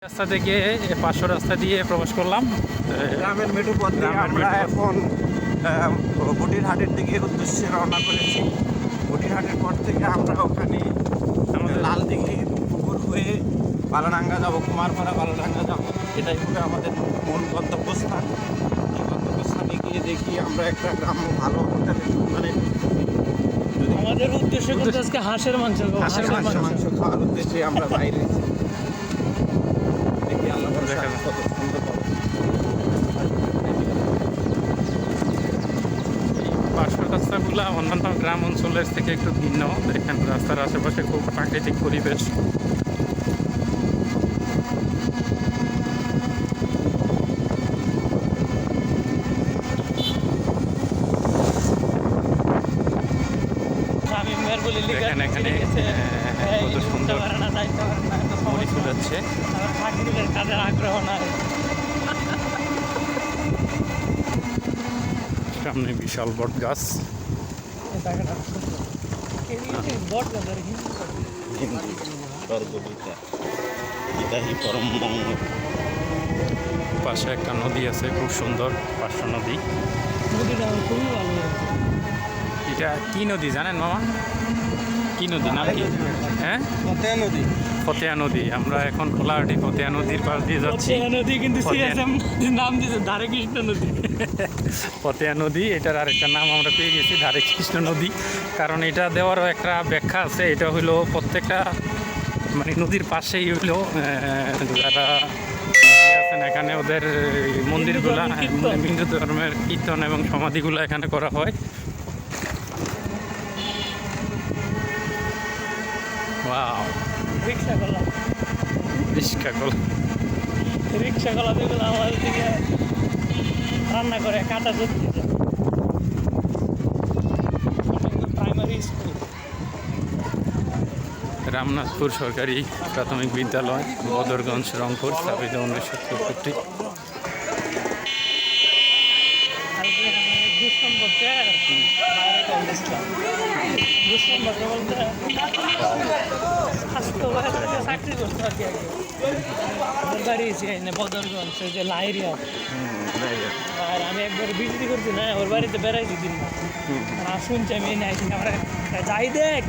রাস্তা থেকে 500 রাস্তা দিয়ে প্রবেশ করলাম গ্রামের মেঠো পথ দিয়ে আমরা এখন বটিরহাটের দিকে উদ্দেশ্যে রওনা করেছি। বটিরহাটের পর থেকে আমরা ওখানে আমাদের লাল দিঘি পুকুর হয়ে বালাডাঙ্গা যাবো, কুমারপাড়া বালাডাঙ্গা যাবো। এটাই হবে আমাদের মূল গন্তব্যস্থান। এই গন্তব্যস্থানে গিয়ে দেখি আমরা একটা গ্রাম্য ভালো হোটেলে, মানে আমাদের উদ্দেশ্য কিন্তু আজকে হাঁসের মাংস মাংস খাওয়ার উদ্দেশ্যে আমরা বাইরে দেখি আল্লাহ ভরসা কত সুন্দর পাবো। 500 রাস্তাগুলো অন্যান্য গ্রাম অঞ্চলের থেকে একটু ভিন্ন। দেখেন রাস্তার আশেপাশে খুব প্রাকৃতিক পরিবেশ। দেখেন এখানে কত সুন্দর মরি ফুলাচ্ছে। কাজের আগ্রহ নাই। সামনে বিশাল বট গাছ। পাশে একটা নদী আছে, খুব সুন্দর পার্শ্ব নদী। নদীটা খুবই ভালো। এটা কি নদী জানেন মামা? কি নদী, নাম কি? হ্যাঁ, ফতেয়া নদী। ফতেয়া নদী। আমরা এখন কোলাহাটি ফতেয়া নদীর পাশ দিয়ে যাচ্ছি। নদী কিন্তু নাম দিয়েছে ধারে কৃষ্ণ নদী। ফতেয়া নদী, এটার আরেকটা নাম আমরা পেয়ে গেছি, ধারে কৃষ্ণ নদী। কারণ এটা দেওয়ারও একটা ব্যাখ্যা আছে। এটা হইলো প্রত্যেকটা মানে নদীর পাশেই হইলো যারা আছেন এখানে ওদের মন্দিরগুলা, হিন্দু ধর্মের কীর্তন এবং সমাধিগুলো এখানে করা হয়। ওয়াও, রিক্সা গলা যেগুলো আমাদের দিকে রান্না করে কাঁচা দুধ দিতে। প্রাইমারি স্কুল, রামনাথপুর সরকারি প্রাথমিক বিদ্যালয়, বদরগঞ্জ, রংপুর, স্থাপিত 1963। দুঃসম্পর্কে বাইরে কল দিচ্ছিলাম। দুঃসম্পর্কে বলতে চাকরি করতে আর কি। আমার বাড়ি বদরগঞ্জ, যে লাইরিয়া। আর আমি একবার বিক্রি করছি না, ওর বাড়িতে বেড়াইছি দিন না। শুনছি আমি এনে আইসি, আমরা যাই দেখ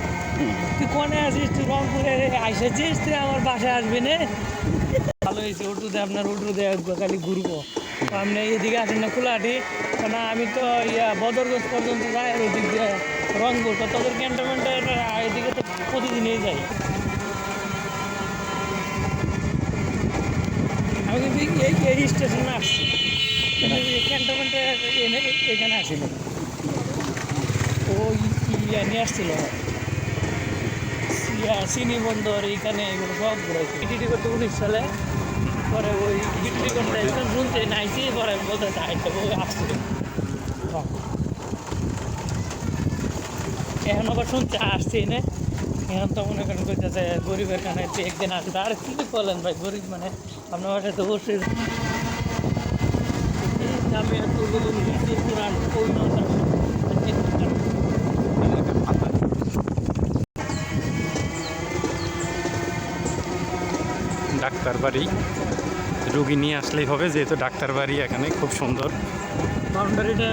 তুই কোনে আসিস, তুই রংপুরে আইসেছিস, তুই আমার বাসায় আসবি না। ভালো হয়েছে, ওটুতে আপনার ওটুতে খালি ঘুরবো। আপনি এদিকে আসেন না কোলাহাটি না, আমি তো বদরগঞ্জ পর্যন্ত যাই, আর ওদিক দিয়ে রংপুর তোদের ক্যান্টনমেন্টের এদিকে তো প্রতিদিনই যাই। আমি কিন্তু এই স্টেশনে আসছি, কিন্তু ক্যান্টনমেন্টে এখানে আসিল। ও নিয়ে আসছিল চিনি বন্দর, এইখানে এগুলো সব ঘুরেছি। ইটিটি করতে 19 সালে, পরে ওই ইটিটি করতে শুনতে নাইছি, পরে বলতে আসছিল। এখন আবার শুনতে আসছি না, এখন তো মনে করেন করতেছে গরিবের কানে একদিন আসবে। আর কি বলেন ভাই, গরিব মানে আপনার বাসায় তো অবশ্যই আমি পুরান ডাক্তার বাড়ি, রুগী নিয়ে আসলেই হবে, যেহেতু ডাক্তার বাড়ি এখানে খুব সুন্দর। বাউন্ডারিটা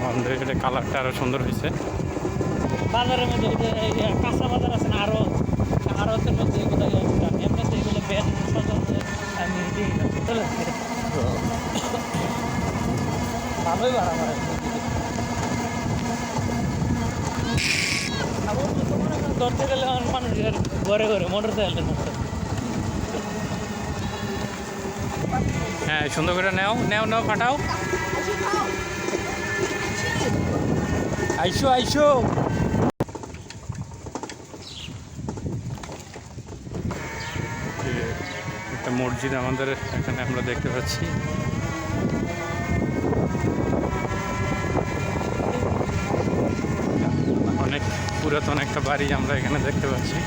বাউন্ডারিটা কালারটা আরও সুন্দর হয়েছে। বাজারের মধ্যে কাঁচা বাজার আছে না, আরও আরতের মধ্যে এগুলো আমি আপনাদের এগুলো ব্যান সাজাতে আমি দিই না। ভালোই ভাড়া আমার ধরতে গেলে মানুষের ঘরে ঘরে মোটর সাইকেল ধরতে। হ্যাঁ, সুন্দর করে নাও ফাটাও। আইসো একটা মসজিদ আমাদের এখানে আমরা দেখতে পাচ্ছি। অনেক পুরাতন একটা বাড়ি আমরা এখানে দেখতে পাচ্ছি।